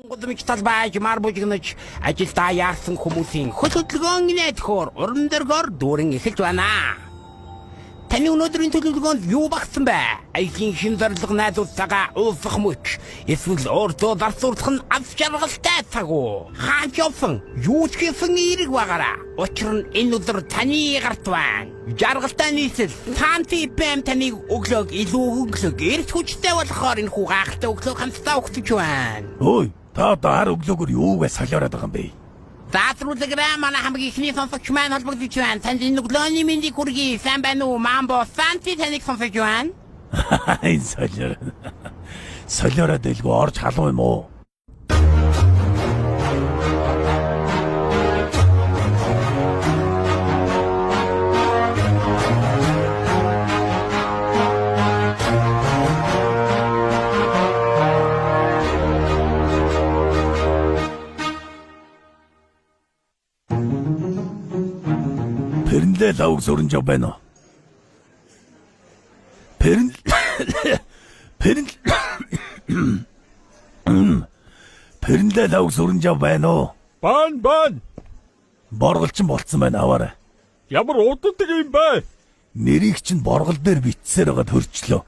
Гудамж талбайж мар бужигнаж ажилдаа яарсан хүмүүсийн хөл хөдөлгөөн нэтхөр уран дөргөр дүүрэн эхэлж байна. Таны өнөөдрийн төлөвлөгөөнд юу багсан бэ? Аягийн шин зорилго найдварцаага уусгах мөч. Эсвэл өөртөө зарцуулах нь аз жаргалтай цаг уу? Хаач явсан? Юу ч хийсэн эерэг байгаараа. Учир нь энэ өдөр таны гарт байна. Жаргалтай нийслэл Танти Пэм таныг өглөөг илүү өглөөг эрт хүчтэй болохоор энэ хүү гайхалтай өглөөг хамтдаа өгч байна. Ой, та даар өглөөгөр юугаа солиороод байгаа юм бэ? Заасруулгаараа манай хамгийн ихний сонсогч маань холбогдож байна. Танд энэ өглөөний мэндийг хүргэе. Сайн байна уу? Мамбо Санти таныг сонсож байна. Энэ солиороо. Солиороод илгүй орж халуу юм уу? Пернлэ лавг сурнж байна уу? Пернлэ лавг сурнж байна уу? Бан. Борголчин болцсон байна аваарай. Ямар уддаг юм бэ? Нэрийг чинь боргол дээр бичсээр байгаа төрчлөө.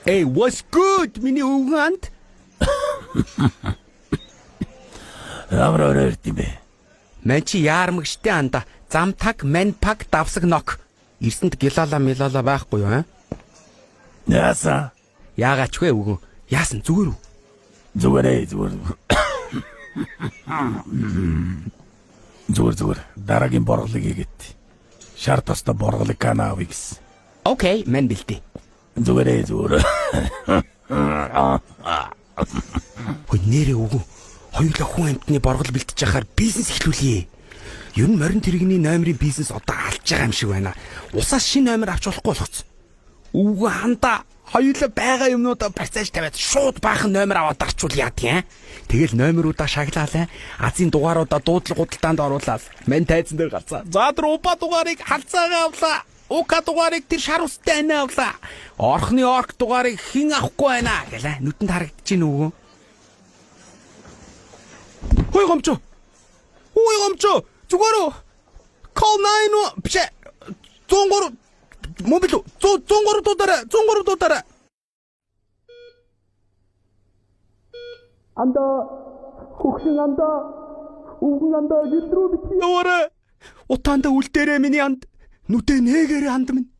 Hey, what's good? Миний өвгөнд. Ямар өрөөд юм бэ? Мэн чи яармагштай анда замтаг менпак давсаг нок. Ирсэнд гилала милала байхгүй юу, а? Яасан? Яагаач вэ үгүй. Яасан зүгээр үү? Зүгээр. Зүгээр. Дараагийн борголыг хийгээд. Шар тостой борголыг кана авъя гэсэн. Окей, мен бэлтээ. Зүгээр. Хөө нэрээ үгүй. Хоёулаа хүн амтны боргол бэлтэж яхаар бизнес эхлүүлье. Ер нь морин тэрэгний номерын бизнес одоо алж байгаа юм шиг байна. Усаас шинэ номер авч болохгүй болгоц. Үгүй хандаа хоёулаа байгаа юмнуудаа барьцааж тавиад шууд баахан номер аваад дарчвал яадгийн. Тэгэл номеруудаа шаглаалаа. Азийн дугааруудаа дуудлага худалдаанд оруулаад мань тайзан дээр галзаа. За тэр упа дугаарыг халцаагаа авлаа. Ука дугаарыг тэр шар устай анаа авлаа. Орхны орк дугаарыг хэн авахгүй байна гэлээ. Нүдэнд харагдаж гин үгүй. Хөөе гомчоо. Зүгээр үү? Call 9 биш. 103 мобил 103 дуудаарай. Анда хөхсөн анда гэлрүү битгий яваарай. Утаанда үлдээрээ миний анд. Нүдэ нээгээрээ анд минь.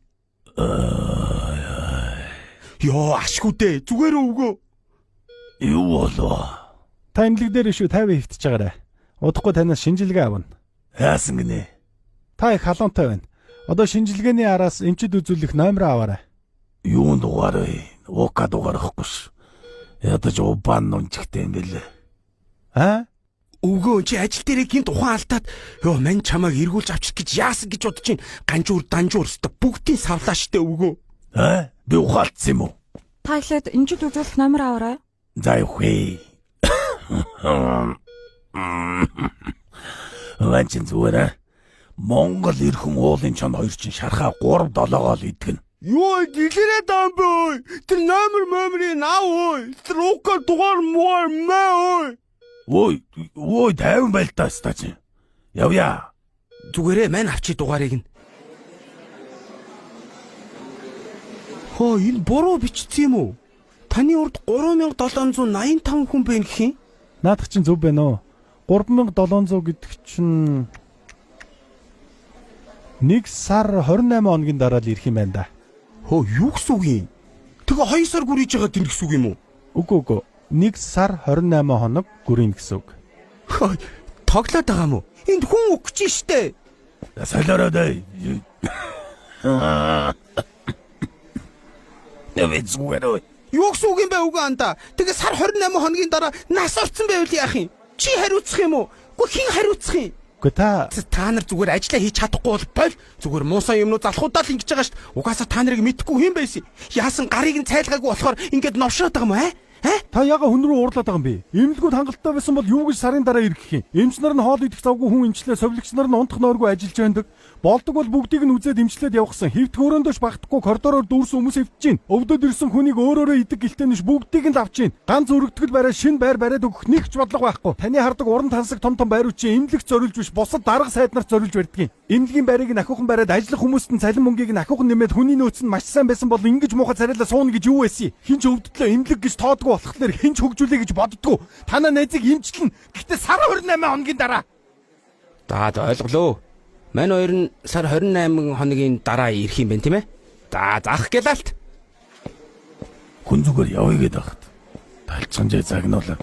Йоо ашгүйдээ зүгээр үгүй. Юу болов? Та имлэг дээр шүү 50 хөвтөж байгаарай. Удахгүй танаас шинжилгээ авна. Яасан гинэ? Та их халуунтай байна. Одоо шинжилгээний араас эмчид үзүүлэх номер аваарай. Юунд дугаар вэ? Ука дугаар ахгүй ш. Ядаж убан нунчигтэй юм бэлээ. Аа? Үгүй чи ажил дээрээ гинт ухаан алдаад ёо мань чамайг эргүүлж авчих гэж яасан гэж бодож чинь данжуур өстө бүгдийн савлаа штэ үгүй. Аа? Би ухаалтсан юм уу? Та ихлээд эмчид үзүүлэх номер аваарай. За явах. Ванчин зүгээр. Монгол ирхэн уулын чонд хоёр чинь шархаа 3-7-оо л идэгнэ. Юу дэлгэрээ даам бай. Тэр номерийн наа ой. Тэр ука дугаар маа ой. Ой, тайван байл та стач. Явъя. Зүгээрээ мань авчи дугаарыг нь. Хоо энэ буруу бичсэн юм уу? Таны урд 3785 хүн байна гэх юм? Наадах чинь зөв байна уу? 3700 гэдэг чинь 1 сар 28 хоногийн дараа л ирэх юм байна да. Хөө юу гэсэн үг юм? Тэгээ 2 сар гүрийж байгаа гин гэсэн үг юм уу? Үгүй. 1 сар 28 хоног гүрийн гэсэн үг. Хөө тоглоод байгаа юм уу? Энд хүн өгч штэ. Солиороод эй. Нэвэ зүгээр. Юу гэсэн үг юм бэ үгүй анда? Тэгээ сар 28 хоногийн дараа нас орцсон байвал яах юм? Чи хариуцах юм уу? Гэхдээ хэн хариуцах юм? Гэхдээ та нар зүгээр ажиллаа хийж чадахгүй бол зүгээр муусан юмнууд залхуудаа л ингэж байгаа шүү дээ. Угаасаа та нарыг мэдхгүй юм байсан. Яасан гарыг нь цайлгаагүй болохоор ингээд новшроод байгаа юм аа? Та яга хүн рүү уурлаад байгаа юм бэ? Эмнэлгүүд хангалттай байсан бол юу гэж сарын дараа ирэх юм? Эмч нар нь хоол идэх завгүй хүн имчлээ, совлогч нар нь унтах нойргүй ажиллаж байдаг. Болдог бол бүгдийг нь үзээд имчлээд явахсан. Хэвтг өрөөндөөш багтахгүй коридороор дүүрсэн хүмүүс хэвтэж чинь. Өвдөд ирсэн хүнийг өөрөөрөө идэг гэлтээнэш бүгдийг нь лавж чинь. Ганц өргөдгөл барай шин байр бариад өгөх нэг ч бодлого байхгүй. Таны хардаг уран тансаг том байрууд чинь эмнэлэгт зориулж биш, бусад дарга сайд нарт зориулж барьдаг юм. Эмнэлгийн байрыг нь ахиухан бариад ажиллах хүмүүст нь цалин мөнгийг нь ахиухан нэмээд хүний нөөц нь маш сайн байсан бол ингэж муухай царайлаа сууна гэж юу байсан юм? Хинч өвдөдлөө эмнэлэг гэж тоодгүй болохлээр хинч хөгжүүлээ гэж боддгоо. Танаа найзыг эмчлэн. Гэхдээ сар 28 хоногийн дараа. За ойлголоо. Мань хоёр нь сар 28 хоногийн дараа ирэх юм байна тийм ээ? За заах гэлалт. Хүн зүгээр явъя гээд багт. Талцганжээ загнуулаа.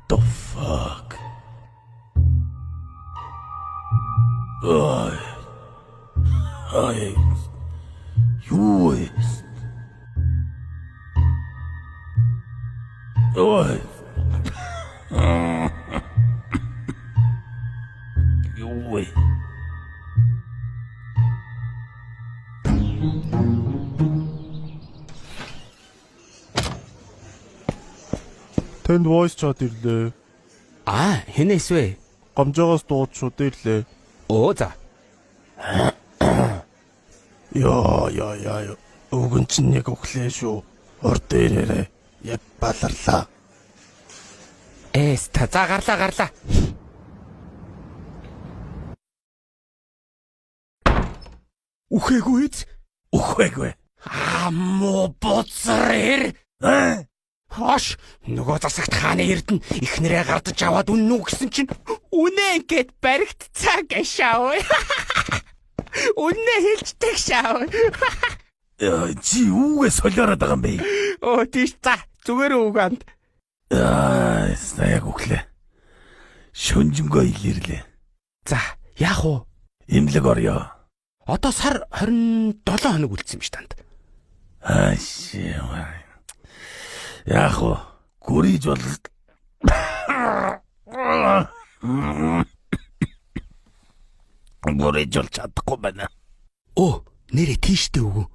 The fuck? Юу вэ? Ой. Юу вэ? Тэнд voice chat ирлээ. Хэнээс вэ? Гамжаагаас дууд шууд ирлээ. Оо за. Яа. Өгөн чинь яг өглөө шүү. Орд ирээрээ. Яг баларлаа. Та за гарлаа. Үхээгүй. Муу буцрэр. Хош нөгөө засагт хааны эрдэнэ ихнэрээ гардаж аваад үнэн үү гэсэн чинь үнэ ингээд баригт цаг ашаа. Үнэ хэлждэг шаа. Чи үүгээ солиороод байгаа юм бэ? Тийш за зүгээр үгэнд. Яг өглөө. Шүнжэнгөө илэрлээ. За яах вэ? Имлэг орё. Одоо сар 27 хоног үлдсэн юм ш танд. Яах вэ? Гүрийж бол гүрийж бол чадахгүй байна. Нэрээ тийштэй өгөө.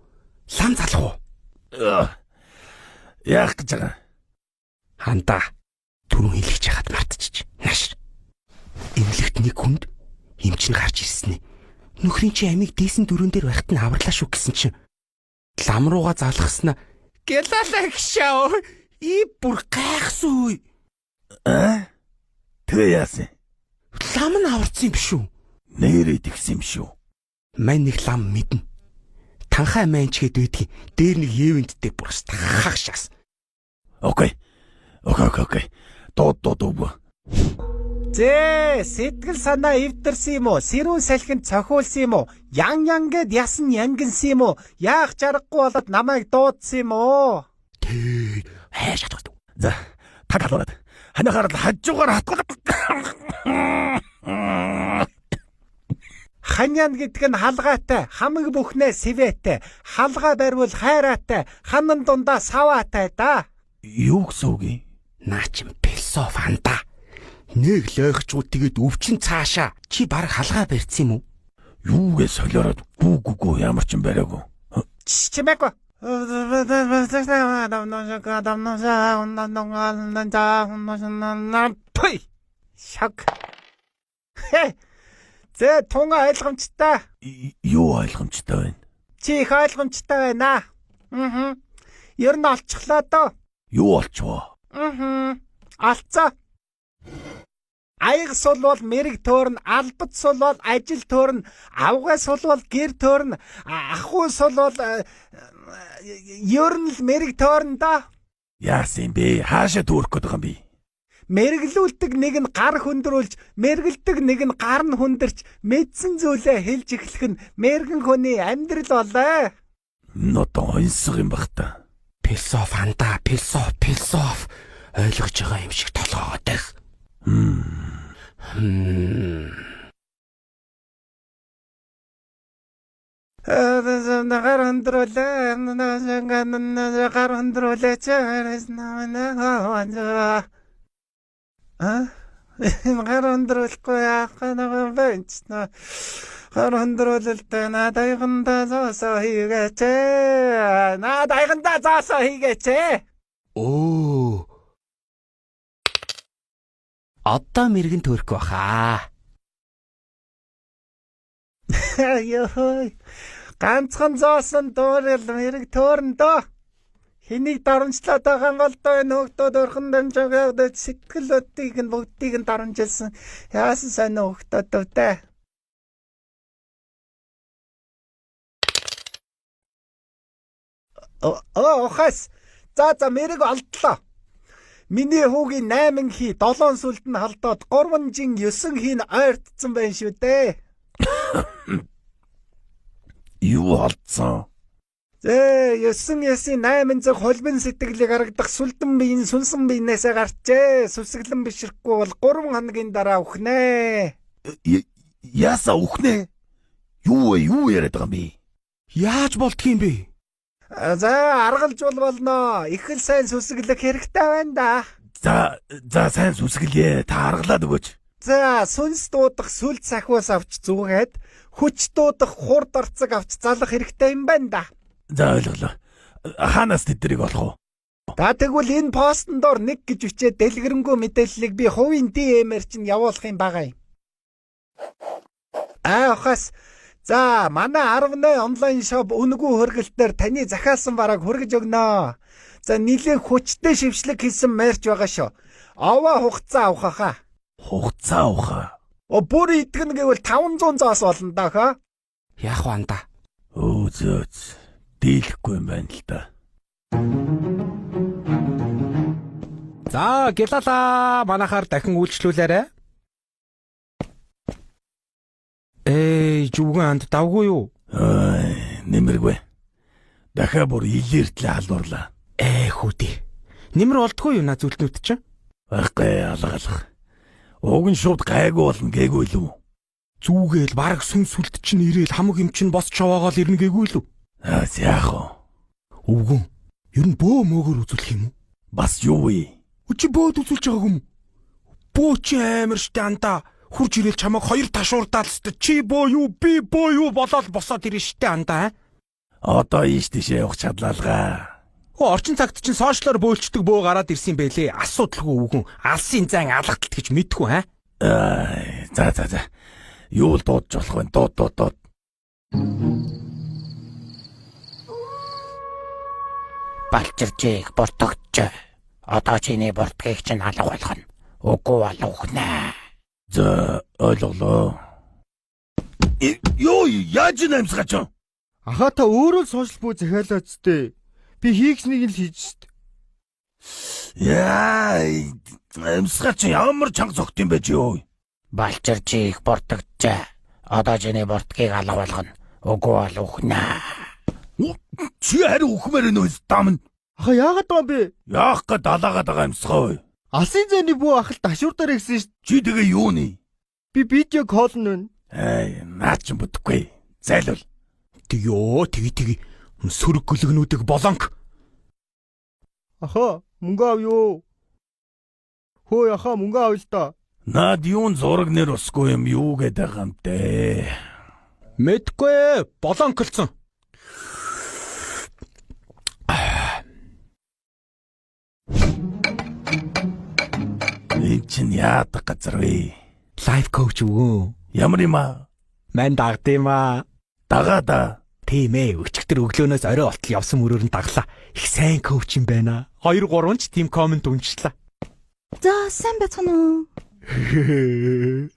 Лам залах уу? Яах гэж байгаа? Хандаа. Түрүүн хэлж яхад мартчих. Нааш. Эмнэлэгт нэг хүнд эмч нь гарч ирсэн ээ. Нөхрийн чи амийг дээсэн дөрөн дээр байхад нь аварлаа шүү гэсэн чинь лам руугаа залгахснаа гэлалаа гişаа. Бүр гайхсуу. Тэгээ яасан? Лам нь аварсан юм шүү. Нэрээ тэгсэн юм шүү. Мань нэг лам мэднэ. Танхаа манчгээд байдгийг дээр нэг евенттэй бүр хагшаас. Окей. Дуу. Сэтгэл санаа эвдэрсэн юм уу? Сэрүүн салхинд цохиулсан юм уу? Ян гэд ясан янгинсан юм уу? Яах жаргагүй болоод намайг дуудсан юм уу? Хайш хатдаг. За, та талуураад. Ханахаар л хажуугаар хатгаад. Ханьян гэдэг нь халгаатай, хамаг бүхнээ сэвэтэй, халгаа барьвал хайраатай, ханан дундаа саваатай да. Юу гэсэн үг юм? Наа чин философи хандаа. Нэг лойгчгүй тэгээд өвчин цаашаа чи баг халгаа барьсан юм уу? Юугээ солиороод гүү ямар ч юм бариагүй. Чимээгүй. Шок. Зэ тунга ойлгомжтой. Юу ойлгомжтой байна? Чи их ойлгомжтой байна. Ер нь олчихлоо доо. Юу олчихвоо? Алцаа. Аяг сул бол мэрэг төөрн, албат сул бол ажил төөрн, авгай сул бол гэр төөрн, ахуй сул бол ер нь л мэрэг төөрн да. Яасан бэ? Хаашаа дүүрэх гээд байгаа юм бэ? Мэргэлүүлдэг нэг нь гар хөндрүүлж, мэргэлдэг нэг нь гар нь хүндэрч, мэдсэн зүйлээ хэлж эхлэх нь мэргэн хүний амьдрал болоо. Нотон онцгой юм бах та. Философи хандаа, философи ойлгож байгаа юм шиг толгоогоо дэх. Гар хөндрүүлээ. Гар хөндрүүлээ. Гар хөндрүүлэхгүй яах нэг бэнч. Гар хөндрүүлэлтэй надайганда заасаа хийгээч. Надайганда заасаа хийгээч. Оо. Одоо мэрэгэн төрөх баха. Ёй. Ганцхан зоосон дуурал мэрэг төөрн дөө. Хэнийг дарамжлаад байгаа юм бол дөө нөхдүүд өрхөн дамжаагаад сэтгэлүүдийг нь бүгдийг нь дарамжилсан. Яасан сайн нөхдүүд дөө. Хас. За мэрэг олдлоо. Миний хүүгийн 8 хий 7 сүлд нь халдаад 3 жин 9 хий нь ойртсон байна шүү дээ. Юу алдсан? 9-9-800 холбин сэтгэлийг харагдах сүлдэн биеийн сүнсэн биенээсээ гарчээ. Сүсгэлэн бишрэхгүй бол 3 хоногийн дараа үхнэ. Яаса үхнэ? Юу яриад байгаа юм бэ? Яаж болдгийм бэ? За аргалж болно. Их л сайн сүсгэлэх хэрэгтэй байна да. За сайн сүсгэлээ. Та аргалаад өгөөч. За сүнс дуудах сүлд сахиус авч зүгээд хүч дуудах хурд орцог авч залах хэрэгтэй юм байна да. За ойлголоо. Хаанаас тэднийг олох вэ? За тэгвэл энэ постн доор нэг гэж бичээд дэлгэрэнгүй мэдээллийг би хувийн DM-ээр чинь явуулах юм байгаа юм. Хас. За манай 18 онлайн шоп үнэгүй хөргөлтөөр таны захиалсан бараг хүргэж өгнө. За нэлээд хүчтэй шившлэг хийсэн мерч байгаа шүү. Аваа хугацаа авах хаа. Хугацаа авах. Бүр итгэн гэвэл 500 зоос болно да хаа. Яах вэ анда? Зөөц. Дийлэхгүй юм байна л да. За гялалаа манахаар дахин үйлчлүүлээрэ. Жуган анд давгүй юу? Нэмэргүй. Дахиад бүр илэртлээ халуурлаа. Хүүдээ. Нэмэр олдгүй юу на зүлтнүүд чинь? Баггүй алгалах. Уг нь шууд гайгүй болно гээгүй л үү? Зүүгээл бараг сүн сүлд чинь ирээл хамаг юм чинь босч шаваагаал ирнэ гээгүй л үү? Яах вэ? Өвгөн. Ер нь бөө мөөгөр үзүүлэх юм уу? Бас юу вэ? Чи бөөд үзүүлж байгаа юм уу? Бөө чи амар штэ андаа. Хурж ирээл чамайг хоёр ташуурдаал өстө. Чи бөө юу би бөө юу болоод босоод ирнэ штэ андаа. Одоо ийш тийшээ явах чадлаалгаа. Орчин цагт чинь сошиалор бөөлчдөг бөө гараад ирсэн байлээ. Асуудалгүй өвгөн. Алсын зайн алгаталт гэж мэдгүй хаа? За. Юу л дуудаж болох вэ? Дууд. Балчирчийг бортогч. Одоо чиний бортгийг чинь алга болгоно. Үгүй бол ухнаа. За ойлголоо. Юу яаж нэмсгаач? Аха та өөрөө л сошиал бүү захиалаач тээ. Би хийгснийг л хийж штт. Яа, нэмсгаач ямар чанга зогт юм бэ юу? Балчирчийг бортогч. Одоо чиний бортгийг алга болгоно. Үгүй бол ухнаа. Чи хариу ухмаар нөөс дам. Аха яагаад байгаа юм бэ? Яах гээд далаагаад байгаа юмсгой. Алсын зэний бүү ахал ташуурдаар гисэн штт. Чи тэгээ юу нэ? Би видео кол нь. Наа ч бүтэхгүй. Зайлвал. Тгий. Сөрөг гөлгнүүдийг болонк. Аха мөнгө ав юу? Хөөе аха мөнгө авъя л да. Наад юун зураг нэр усгүй юм юу гэдэг байгаа юм те. Мэдгүй болонклцсон. Энэ чинь яадаг газар вэ? Лайф коуч өгөө. Ямар юм аа? Ман дагдимаа. Дагаада. Тийм ээ, өчигдөр өглөөнөөс орой болтол явсан мөрөөр нь даглаа. Их сайн коуч юм байна. 2-3 ч тийм комент уншлаа. За сайн байцгаана уу?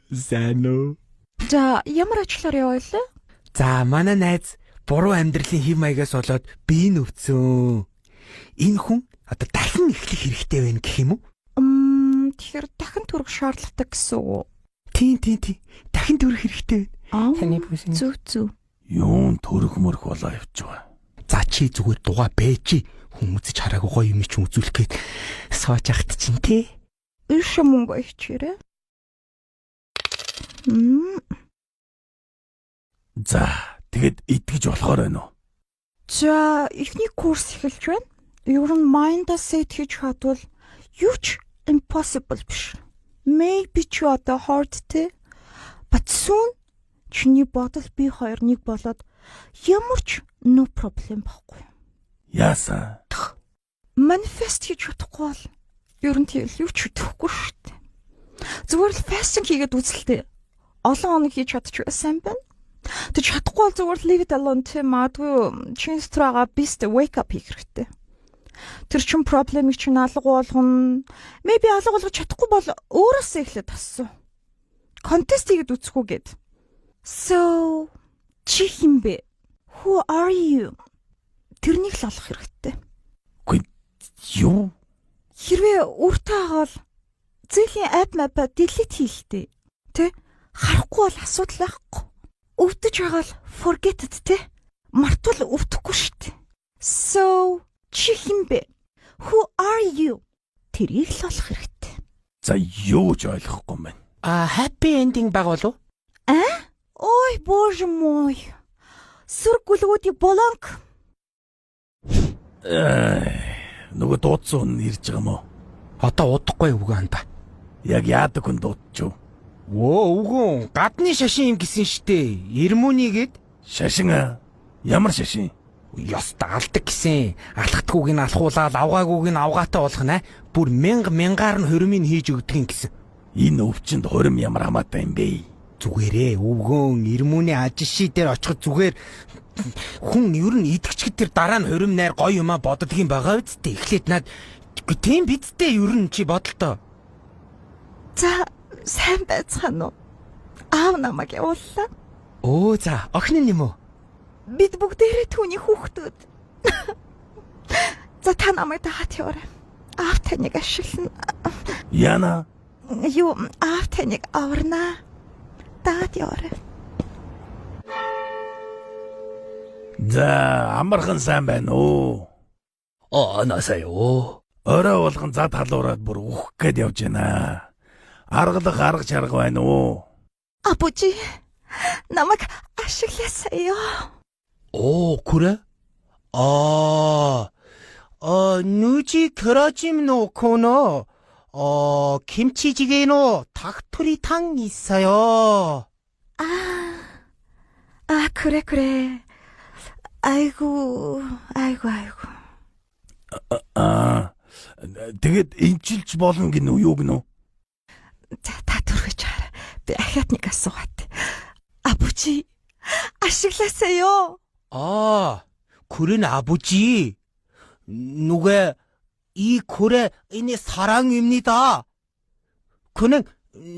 Сайн уу? За ямар ажлаар яваалаа? За манай найз буруу амьдралын хэв маягаас болоод бие нөвцөн. Энэ хүн одоо дахин эхлэх хэрэгтэй байна гэх юм уу? Тэгэхээр дахин төрөх шаардлагатай гэсэн үг. Тийм. Дахин төрөх хэрэгтэй байна. Таны бүсэн. Зүг. Юун төрөх мөрөх болоо явж байгаа. За чи зүгээр дугаа бэжи. Хүмүүст хараагүй гоё юм чи үзүүлэх гээд сууж ахт чинь тий. Иш мөнгө ичээрээ. За Тэгэд итгэж болохоор байна уу? За, эхний курс эхэлж байна. Ер нь майндаа сет хийж хадвал юу ч impossible биш. Maybe ч одоо hard те. But soon чиний бодол бие хоёр нэг болоод ямар ч no problem байхгүй. Яасан? Манифест хийж чадахгүй бол ер нь тийм юу ч хөтөхгүй шүү дээ. Зүгээр л фастинг хийгээд үзэлтэй. Олон хоног хийж чадчих сайн байна. Тэг чадахгүй бол зүгээр л leave it alone тийм магадгүй чин страга бист wake up хийх хэрэгтэй. Тэр чин проблемыг чинь алга болгоно. Maybe алга болгож чадахгүй бол өөрөөсөө эхлээд тассан. Контест хийгээд үзэхгүй гээд. So чи хин бэ? Who are you? Тэрнийг л олох хэрэгтэй. Юу? Хэрвээ өөртөө хаал зээлийн апа delete хийлтэй. Тэ? Харахгүй бол асуудал байхгүй. Өвдөж байгаа л forget it те. Мартвал өвдөхгүй шүү дээ. So чи хин бэ? Who are you? Тэрийг л олох хэрэгтэй. За юу ч ойлгохгүй юм байна. Happy ending баг болов? Ой, боже мой. Сүргүлгүүдийн болонк. Нөгөө дуудсан хүн ирж байгаа мó. Одоо удахгүй үгүй анда. Яг яадаг хүн дуудчих. Үгүй гадны шашин юм гисэн штэ. Ирмүнигээд Шашин ямар шашин? ёстой алдаг гисэн. Алхдаггүйг нь алхуулаад авгаагүйг нь авгаатай болгох нэ. Бүр мянгаар нь хөрмийг хийж өгдөг юм гисэн. Энэ өвчнөд хорим ямар хамаатай юм бэ? Зүгээрээ өвгөн ирмүний ажиши дээр очиход зүгээр хүн ер нь идэгчгэд тэр дараа нь хөрөм найр гоё юмаа боддог юм байгаа үсттэй. Эхлээд над тийм бидтэй ер нь чи бодолтой. За, сайн байцгаана уу? Аав намайг явууллаа. За, охин юм уу? Бид бүгдээрээ түүний хүүхдүүд. За та намайг дагаад яваарай. Аав таныг ашиглана. Яна, Юу, аав таныг аварнаа. Дагаад яваарай. за амархан сайн байна уу? Насаяо. Орой болгон зад халуураад бүр ухах гээд явж байна. Аргалах арга чарга байна уу? 아버지, намайг ашигласа요. 그래? 누지 그러짐 놓고는 김치찌개노 닭도리탕 있어요. 그래. 아이고. Тэгээд эмчилж болно гинэ үү юу гинэ? 자, 다 들어오지 알아. ахиатныг асуугаад. 아버지, ашигласа요. 그런 아버지. 누가 이 고래인의 사랑입니다. 그는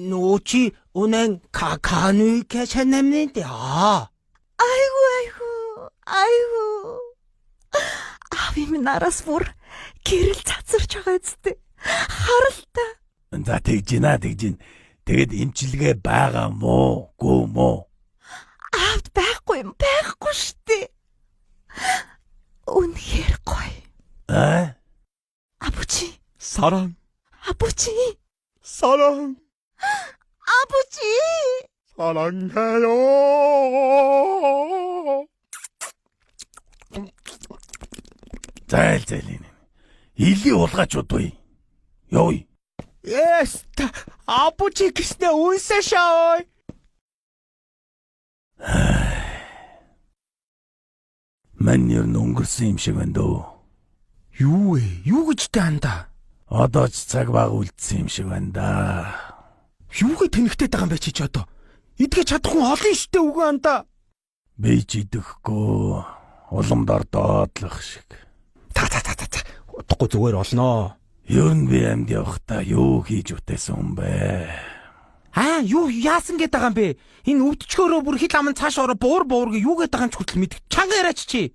노치 은행 가누이 계셨답니다. 아이고. 아비면 나라서 뭘 길을 찾으러 가야지. харалтай. За тэгж. Тэгээд эмчилгээ байгаа мó, гүү мó? Аавд байхгүй шүү дээ. үнэхээр гоё. 아버지. 사랑. 아버지. 사랑. 아버지. 사랑해요. Зайлзайлын. Илий уулгаач удаа. Ёо. Эста 아버지 гэснэ үнсэшээ. Мань ер нь өнгөрсөн юм шиг байна дөө. Юу вэ? Юу гэж таанда? Одоо ч цаг баг үлдсэн юм шиг байна да. Юугээ тэнэгтэй байгаа юм бэ чи одоо? Идгэж чадахгүй олон штэ үгүй анда. Би ч идэхгүй. Уламдаар доодлох шиг. Та. Удахгүй зүгээр олноо. Ер нь би амьд явахдаа юу хийж үтээсэн юм бэ? Юу яасан гээд байгаа юм бэ? Энэ өвдчгөөрөө бүр хил аман цааш ороо буур гэ юу гээд байгаа юм ч хүртэл мэд. Чанга яриач чи.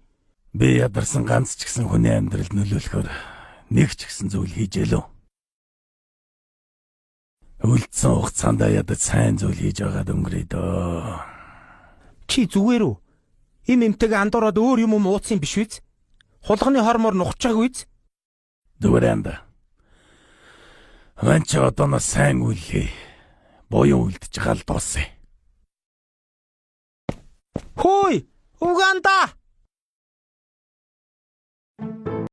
Би ядарсан ганц ч гэсэн хүний амьдралд нөлөөлөхөөр нэг ч гэсэн зүйл хийжээ лөө. Үлдсэн хугацаанд ядаж сайн зүйл хийж байгаад өнгөрөе дөө. Чи зүгээр үү? Эмтэйг андуураад өөр юм ууцсан биш үү? Хулганы хормоор нухчаагүй үү? Дүрэнда. Мань ч одоо сайн үлээ. Боён үлдэж байгаа л дууссан. Хөөе! Уганда.